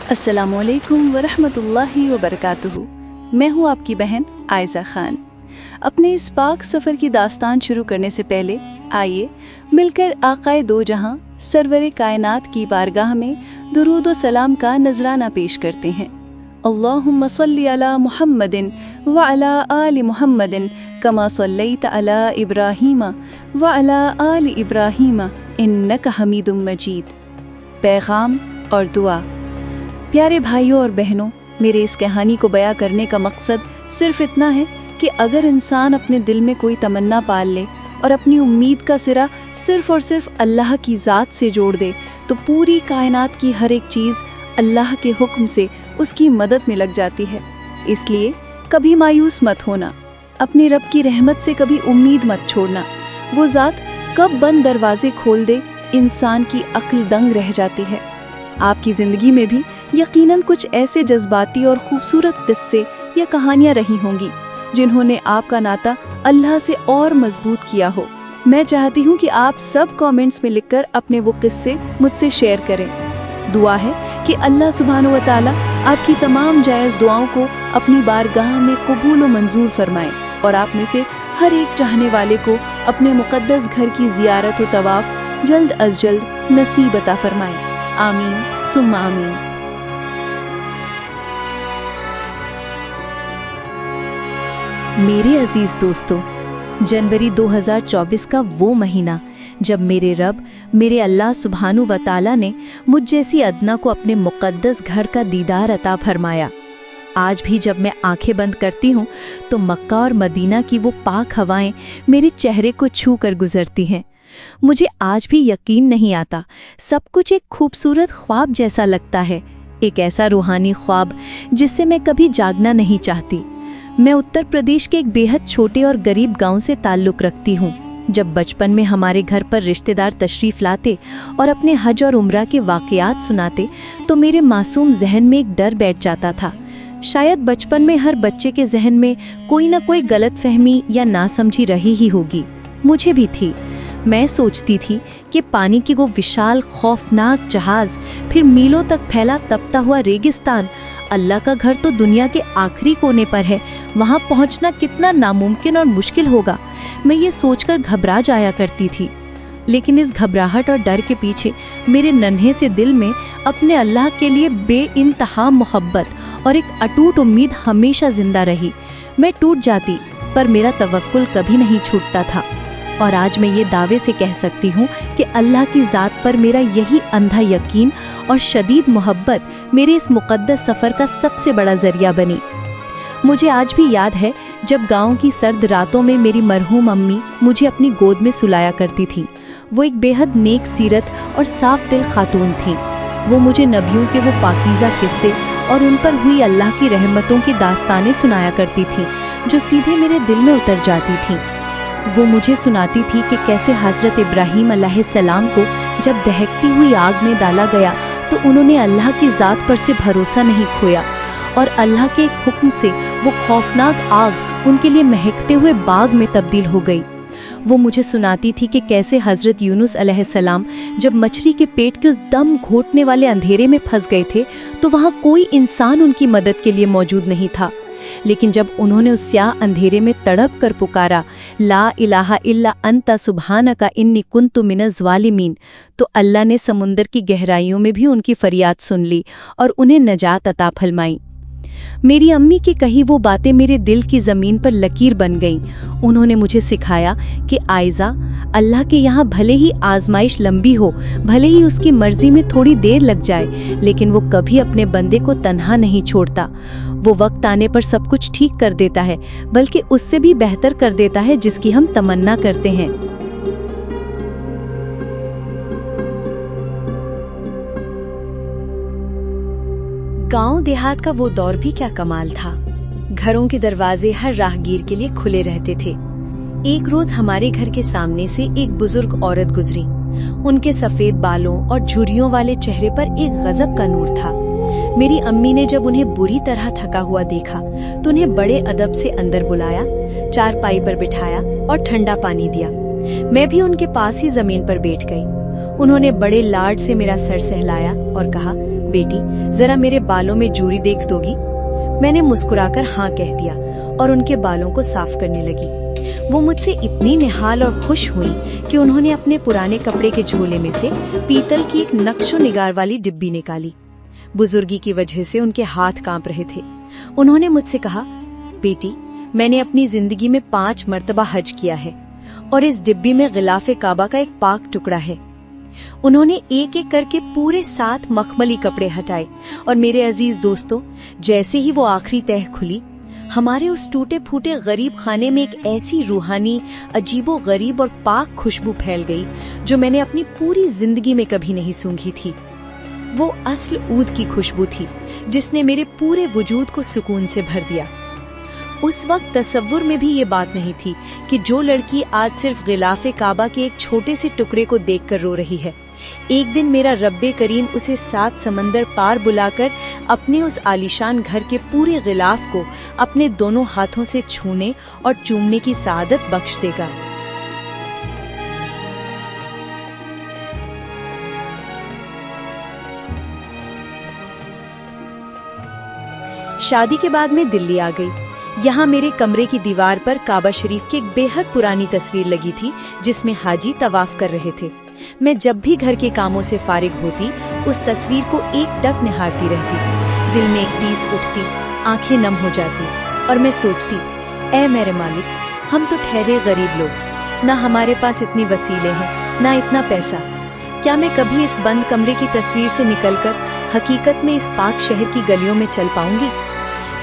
अस्सलाम वालेकुम वरहमतुल्लाहि वबरकातुहू। मैं हूँ आपकी बहन आयशा खान। अपने इस पाक सफ़र की दास्तान शुरू करने से पहले आइए मिलकर आक़ाए दो जहां सरवरे कायनात की बारगाह में दुरूद व सलाम का नजराना पेश करते हैं। अल्लाहुम्मा सल्ली अला मुहम्मदिन व अला आलि मुहम्मदिन कमा सल्लैत अला इब्राहीमा व अला आलि इब्राहीमा इन्नका हमीदुम मजीद। पैगाम और दुआ। प्यारे भाइयों और बहनों, मेरे इस कहानी को बयां करने का मकसद सिर्फ इतना है कि अगर इंसान अपने दिल में कोई तमन्ना पाल ले और अपनी उम्मीद का सिरा सिर्फ और सिर्फ अल्लाह की ज़ात से जोड़ दे तो पूरी कायनात की हर एक चीज़ अल्लाह के हुक्म से उसकी मदद में लग जाती है। इसलिए कभी मायूस मत होना, अपने रब की रहमत से कभी उम्मीद मत छोड़ना। वो ज़ात कब बंद दरवाजे खोल दे, इंसान की अक्ल दंग रह जाती है। आपकी ज़िंदगी में भी यकीनन कुछ ऐसे जज्बाती और खूबसूरत किस्से या कहानियाँ रही होंगी जिन्होंने आपका नाता अल्लाह से और मजबूत किया हो। मैं चाहती हूँ कि आप सब कमेंट्स में लिखकर अपने वो किस्से मुझसे शेयर करें। दुआ है कि अल्लाह सुब्हानहू व तआला आपकी तमाम जायज़ दुआओं को अपनी बारगाह में कबूल व मंजूर फरमाए और आप में से हर एक चाहने वाले को अपने मुक़द्दस घर की ज़ियारत व तवाफ़ जल्द अज जल्द नसीब अता फरमाए। आमीन सुम्मा आमीन। मेरे अजीज दोस्तों, जनवरी 2024 का वो महीना जब मेरे रब, मेरे अल्लाह सुब्हानहू व तआला ने मुझ जैसी अदना को अपने मुक़द्दस घर का दीदार अता फरमाया। आज भी जब मैं आंखें बंद करती हूँ तो मक्का और मदीना की वो पाक हवाएं मेरे चेहरे को छू कर गुजरती हैं। मुझे आज भी यकीन नहीं आता, सब कुछ एक खूबसूरत ख्वाब जैसा लगता है, एक ऐसा रूहानी ख्वाब जिससे मैं कभी जागना नहीं चाहती। मैं उत्तर प्रदेश के एक बेहद छोटे और गरीब गांव से ताल्लुक़ रखती हूँ। जब बचपन में हमारे घर पर रिश्तेदार तशरीफ़ लाते और अपने हज और उम्रा के वाक़यात सुनाते तो मेरे मासूम जहन में एक डर बैठ जाता था। शायद बचपन में हर बच्चे के जहन में कोई ना कोई गलतफहमी या नासमझी रही ही होगी, मुझे भी थी। मैं सोचती थी कि पानी की वो विशाल खौफनाक जहाज़, फिर मीलों तक फैला तपता हुआ रेगिस्तान, अल्लाह का घर तो दुनिया के आखिरी कोने पर है, वहाँ पहुँचना कितना नामुमकिन और मुश्किल होगा। मैं ये सोचकर घबरा जाया करती थी। लेकिन इस घबराहट और डर के पीछे मेरे नन्हे से दिल में अपने अल्लाह के लिए बेइंतहा मोहब्बत और एक अटूट उम्मीद हमेशा जिंदा रही। मैं टूट जाती पर मेरा तवक्कुल कभी नहीं छूटता था। और आज मैं ये दावे से कह सकती हूँ कि अल्लाह की ज़ात पर मेरा यही अंधा यकीन और शदीद मोहब्बत मेरे इस मुक़द्दस सफ़र का सबसे बड़ा ज़रिया बनी। मुझे आज भी याद है जब गांव की सर्द रातों में मेरी मरहूम अम्मी मुझे अपनी गोद में सुलाया करती थीं। वो एक बेहद नेक सीरत और साफ दिल खातून थीं। वो मुझे नबियों के वो पाकीज़ा किस्से और उन पर हुई अल्लाह की रहमतों की दास्तानें सुनाया करती थीं जो सीधे मेरे दिल में उतर जाती थीं। वो मुझे सुनाती थी कि कैसे हज़रत इब्राहीम अलैहिस्सलाम को जब दहकती हुई आग में डाला गया तो उन्होंने अल्लाह की ज़ात पर से भरोसा नहीं खोया और अल्लाह के एक हुक्म से वो खौफनाक आग उनके लिए महकते हुए बाग में तब्दील हो गई। वो मुझे सुनाती थी कि कैसे हज़रत यूनुस अलैहिस्सलाम जब मछली के पेट के उस दम घोटने वाले अंधेरे में फंस गए थे तो वहाँ कोई इंसान उनकी मदद के लिए मौजूद नहीं था। लेकिन जब उन्होंने उस स्याह अंधेरे में तड़प कर पुकारा, ला इलाहा इल्ला अंता सुब्हानका इन्नी कुन्तु मिनज़ ज़ालिमीन, तो अल्लाह ने समुंदर की गहराइयों में भी उनकी फरियाद सुन ली और उन्हें नजात अता फरमाई। मेरी अम्मी की कही वो बातें मेरे दिल की ज़मीन पर लकीर बन गईं। उन्होंने मुझे सिखाया कि आयज़ा, अल्लाह के यहाँ भले ही आजमाइश लंबी हो, भले ही उसकी मर्जी में थोड़ी देर लग जाए, लेकिन वो कभी अपने बंदे को तन्हा नहीं छोड़ता। वो वक्त आने पर सब कुछ ठीक कर देता है, बल्कि उससे भी बेहतर कर देता है जिसकी हम तमन्ना करते हैं। गांव देहात का वो दौर भी क्या कमाल था। घरों के दरवाजे हर राहगीर के लिए खुले रहते थे। एक रोज हमारे घर के सामने से एक बुजुर्ग औरत गुजरी। उनके सफेद बालों और झुर्रियों वाले चेहरे पर एक गजब का नूर था। मेरी अम्मी ने जब उन्हें बुरी तरह थका हुआ देखा तो उन्हें बड़े अदब से अंदर बुलाया, चारपाई पर बिठाया और ठंडा पानी दिया। मैं भी उनके पास ही जमीन पर बैठ गई। उन्होंने बड़े लाड से मेरा सर सहलाया और कहा, बेटी जरा मेरे बालों में जूरी देख दोगी? मैंने मुस्कुराकर हाँ कह दिया और उनके बालों को साफ करने लगी। वो मुझसे इतनी निहाल और खुश हुई कि उन्होंने अपने पुराने कपड़े के झोले में से पीतल की एक नक्शो निगार वाली डिब्बी निकाली। बुजुर्गी की वजह से उनके हाथ कांप रहे थे। उन्होंने मुझसे कहा, बेटी मैंने अपनी जिंदगी में 5 मर्तबा हज किया है और इस डिब्बी में गिलाफे काबा का एक पाक टुकड़ा है। उन्होंने एक एक करके पूरे 7 मखमली कपड़े हटाए और मेरे अजीज दोस्तों, जैसे ही वो आखिरी तह खुली, हमारे उस टूटे फूटे गरीब खाने में एक ऐसी रूहानी, अजीबो गरीब और पाक खुशबू फैल गई जो मैंने अपनी पूरी जिंदगी में कभी नहीं सूंघी थी। वो असल ऊद की खुशबू थी जिसने मेरे पूरे वजूद को सुकून से भर दिया। उस वक्त तसव्वुर में भी ये बात नहीं थी कि जो लड़की आज सिर्फ गिलाफे काबा के एक छोटे से टुकड़े को देखकर रो रही है, एक दिन मेरा रब्बे करीम उसे 7 समंदर पार बुलाकर अपने उस आलीशान घर के पूरे गिलाफ को अपने दोनों हाथों से छूने और चूमने की सआदत बख्श देगा। शादी के बाद मैं दिल्ली आ गई। यहाँ मेरे कमरे की दीवार पर काबा शरीफ की एक बेहद पुरानी तस्वीर लगी थी जिसमें हाजी तवाफ कर रहे थे। मैं जब भी घर के कामों से फारिग होती उस तस्वीर को एक टक निहारती रहती। दिल में एक टीस उठती, आंखें नम हो जाती और मैं सोचती, ऐ मेरे मालिक, हम तो ठहरे गरीब लोग, ना हमारे पास इतनी वसीले हैं, ना इतना पैसा। क्या मैं कभी इस बंद कमरे की तस्वीर से निकलकर हकीकत में इस पाक शहर की गलियों में चल पाऊंगी?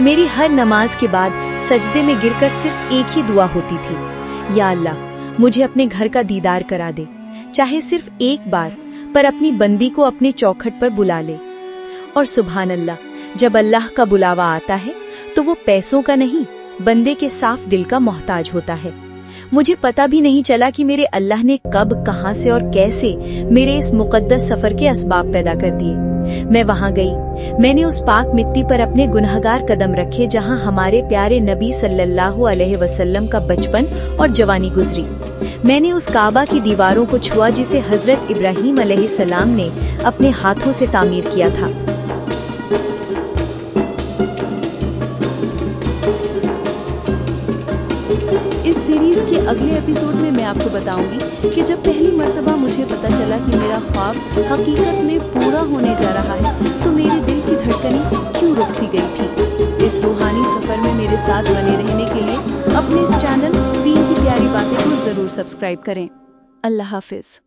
मेरी हर नमाज के बाद सजदे में गिरकर सिर्फ एक ही दुआ होती थी, या अल्लाह मुझे अपने घर का दीदार करा दे, चाहे सिर्फ एक बार, पर अपनी बंदी को अपने चौखट पर बुला ले। और सुभान अल्लाह, जब अल्लाह का बुलावा आता है तो वो पैसों का नहीं, बंदे के साफ दिल का मोहताज होता है। मुझे पता भी नहीं चला कि मेरे अल्लाह ने कब, कहां से और कैसे मेरे इस मुकद्दस सफर के असबाब पैदा कर दिए। मैं वहां गई। मैंने उस पाक मिट्टी पर अपने गुनहगार कदम रखे जहां हमारे प्यारे नबी सल्लल्लाहु अलैहि वसल्लम का बचपन और जवानी गुजरी। मैंने उस काबा की दीवारों को छुआ जिसे हजरत इब्राहीम अलैहिस्सलाम ने अपने हाथों से तामीर किया था। इस सीरीज के अगले एपिसोड में मैं आपको बताऊंगी कि जब पहली मर्तबा मुझे पता चला कि मेरा ख्वाब हकीकत में पूरा होने जा रहा है तो मेरे दिल की धड़कनें क्यों रुक सी गई थी। इस रूहानी सफर में मेरे साथ बने रहने के लिए अपने इस चैनल दीन की प्यारी बातें को जरूर सब्सक्राइब करें। अल्लाह हाफिज।